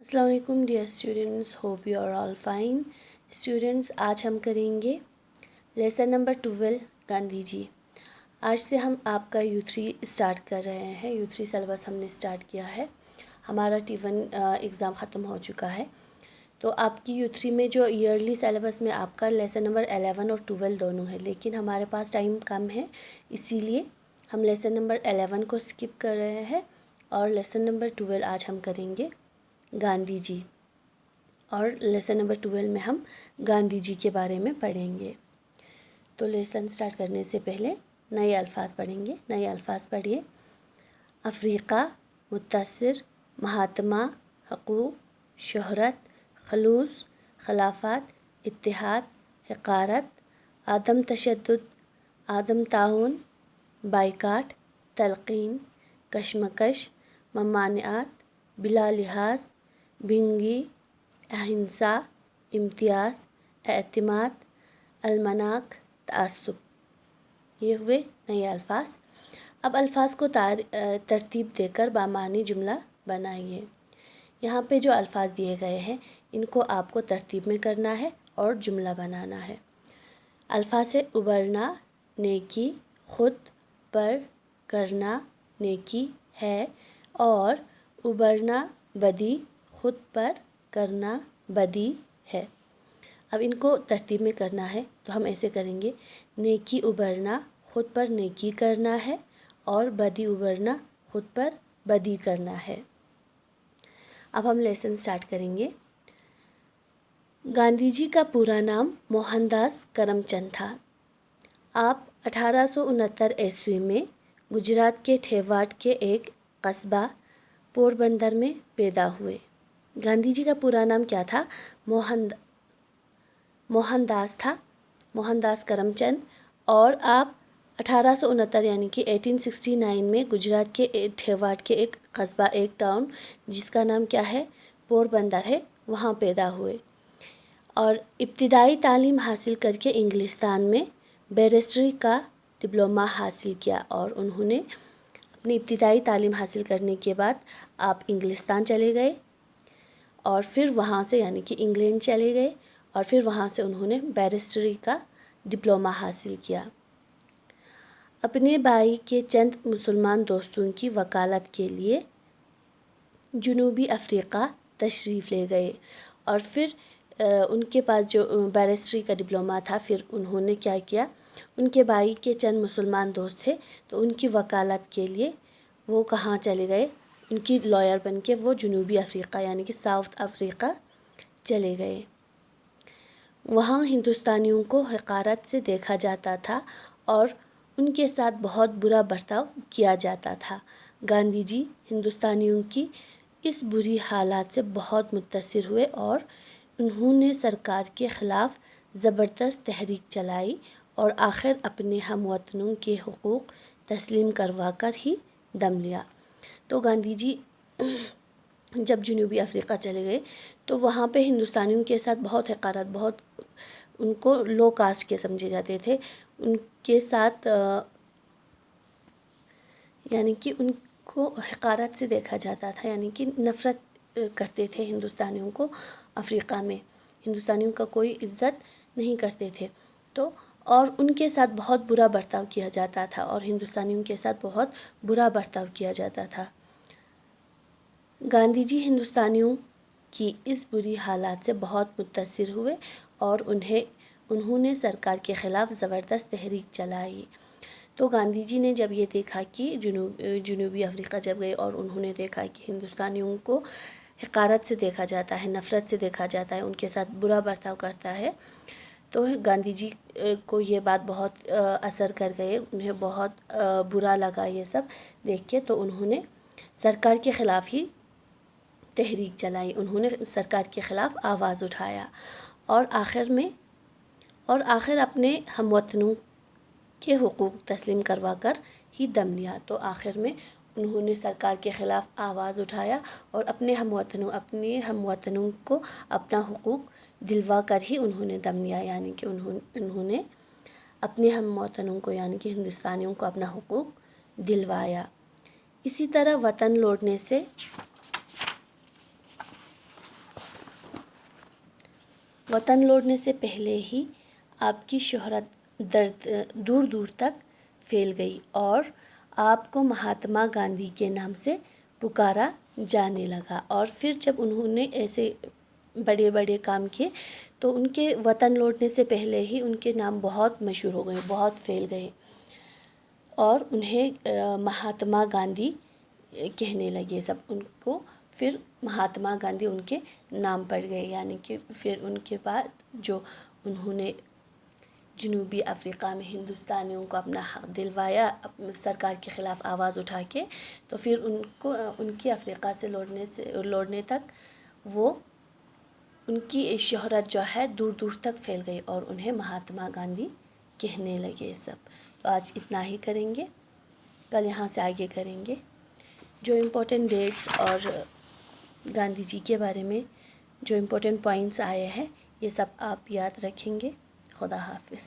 अस्सलाम वालेकुम dear students, hope you are all fine. Students, आज हम करेंगे लेसन नंबर 12 गांधी जी। आज से हम आपका U3 स्टार्ट कर रहे हैं। U3 सिलेबस हमने स्टार्ट किया है। हमारा T1 एग्ज़ाम ख़त्म हो चुका है। तो आपकी U3 में जो ईयरली सिलेबस में आपका लेसन नंबर 11 और 12 दोनों है, लेकिन हमारे पास टाइम कम है, इसीलिए हम लेसन नंबर 11 को स्किप कर रहे हैं और लेसन नंबर 12 आज हम करेंगे गांधी जी। और लेसन नंबर 12 में हम गांधी जी के बारे में पढ़ेंगे। तो लेसन स्टार्ट करने से पहले नए अल्फाज पढ़ेंगे। नए अल्फाज पढ़िए। अफ्रीका, मुत्तसिर, महात्मा, हकूक़, शोहरत, खलूस, खिलाफत, इत्तेहाद, हक़ारत, आदम तशद्दुद, आदम ताउन, बाइकाट, तलक़ीन, कशमकश, ममानियात, बिला लिहाज, भिंगी, अहिंसा, इम्तियाज़, एतमाद, अलमनाक, तआस्सुब। ये हुए नए अल्फाज। अब अल्फाज को तरतीब देकर बामानी जुमला बनाइए। यहाँ पे जो अल्फाज दिए गए हैं इनको आपको तरतीब में करना है और जुमला बनाना है। अल्फाज से उबरना, नेकी, खुद पर करना नेकी है, और उबरना बदी, खुद पर करना बदी है। अब इनको तरतीब में करना है तो हम ऐसे करेंगे। नेकी उबरना, खुद पर नेकी करना है, और बदी उबरना, खुद पर बदी करना है। अब हम लेसन स्टार्ट करेंगे। गांधी जी का पूरा नाम मोहनदास करमचंद था। आप 1869 ईस्वी में गुजरात के थेवाड़ के एक कस्बा पोरबंदर में पैदा हुए। गांधी जी का पूरा नाम क्या था? मोहनदास था, मोहनदास करमचंद। और आप 1869 यानी कि 1869 में गुजरात के थेवाड़ के एक कस्बा, एक टाउन जिसका नाम क्या है? पोरबंदर है, वहाँ पैदा हुए। और इब्तिदाई तालीम हासिल करके इंग्लिस्तान में बैरिस्ट्री का डिप्लोमा हासिल किया। और उन्होंने अपनी इब्तिदाई तालीम हासिल करने के बाद आप इंग्लिस्तान चले गए और फिर वहाँ से यानी कि इंग्लैंड चले गए और फिर वहाँ से उन्होंने बैरिस्ट्री का डिप्लोमा हासिल किया। अपने भाई के चंद मुसलमान दोस्तों की वकालत के लिए जनूबी अफ्रीका तशरीफ़ ले गए। और फिर उनके पास जो बैरिस्ट्री का डिप्लोमा था, फिर उन्होंने क्या किया, उनके भाई के चंद मुसलमान दोस्त थे तो उनकी वकालत के लिए वो कहाँ चले गए, उनकी लॉयर बन के वो जनूबी अफ्रीका यानी कि साउथ अफ्रीका चले गए। वहाँ हिंदुस्तानियों को हक़ारत से देखा जाता था और उनके साथ बहुत बुरा बर्ताव किया जाता था। गांधी जी हिंदुस्तानियों की इस बुरी हालात से बहुत मुतासिर हुए और उन्होंने सरकार के ख़िलाफ़ ज़बरदस्त तहरीक चलाई और आखिर अपने हमवतनों के हुकूक़ तस्लीम करवा कर ही दम लिया। तो गांधी जी जब जनूबी अफ्रीका चले गए तो वहाँ पे हिंदुस्तानियों के साथ बहुत हक़ारत, बहुत उनको लो कास्ट के समझे जाते थे। उनके साथ यानी कि उनको हक़ारत से देखा जाता था, यानी कि नफ़रत करते थे हिंदुस्तानियों को। अफ्रीका में हिंदुस्तानियों का कोई इज़्ज़त नहीं करते थे। तो और उनके साथ बहुत बुरा बर्ताव किया जाता था और हिंदुस्तानियों के साथ बहुत बुरा बर्ताव किया जाता था। गांधी जी हिंदुस्तानियों की इस बुरी हालात से बहुत मुतासिर हुए और उन्होंने सरकार के ख़िलाफ़ ज़बरदस्त तहरीक चलाई। तो गांधी जी ने जब ये देखा कि जनूबी अफ्रीका जब गए और उन्होंने देखा कि हिंदुस्तानियों को हक़ारत से देखा जाता है, नफ़रत से देखा जाता है, उनके साथ बुरा बर्ताव करता है, तो गांधी जी को ये बात बहुत असर कर गए। उन्हें बहुत बुरा लगा ये सब देख के। तो उन्होंने सरकार के ख़िलाफ़ ही तहरीक चलाई, उन्होंने सरकार के ख़िलाफ़ आवाज़ उठाया और आखिर अपने हमवतनों के हुकूक़ तस्लीम करवा कर ही दम लिया। तो आखिर में उन्होंने सरकार के ख़िलाफ़ आवाज़ उठाया और अपने हमवतनों को अपना हुकूक़ दिलवा कर ही उन्होंने दम लिया, यानी कि उन्होंने अपने हमवतनों को यानी कि हिंदुस्तानियों को अपना हुकूक़ दिलवाया। इसी तरह वतन लौटने से وطن لوٹنے سے پہلے ہی آپ کی شہرت دور دور تک پھیل گئی اور آپ کو مہاتما گاندھی کے نام سے پکارا جانے لگا۔ اور پھر جب انہوں نے ایسے بڑے بڑے کام کیے تو ان کے وطن لوٹنے سے پہلے ہی ان کے نام بہت مشہور ہو گئے، بہت پھیل گئے اور انہیں مہاتما گاندھی کہنے لگے سب ان کو۔ پھر مہاتما گاندھی ان کے نام پڑ گئے، یعنی کہ پھر ان کے بعد جو انہوں نے جنوبی افریقہ میں ہندوستانیوں کو اپنا حق دلوایا سرکار کے خلاف آواز اٹھا کے، تو پھر ان کی افریقہ سے لوٹنے تک وہ ان کی شہرت جو ہے دور دور تک پھیل گئی اور انہیں مہاتما گاندھی کہنے لگے سب۔ تو آج اتنا ہی کریں گے، کل یہاں سے آگے کریں گے۔ جو امپورٹنٹ ڈیٹس اور گاندھی جی کے بارے میں جو امپورٹنٹ پوائنٹس آئے ہیں یہ سب آپ یاد رکھیں گے۔ خدا حافظ۔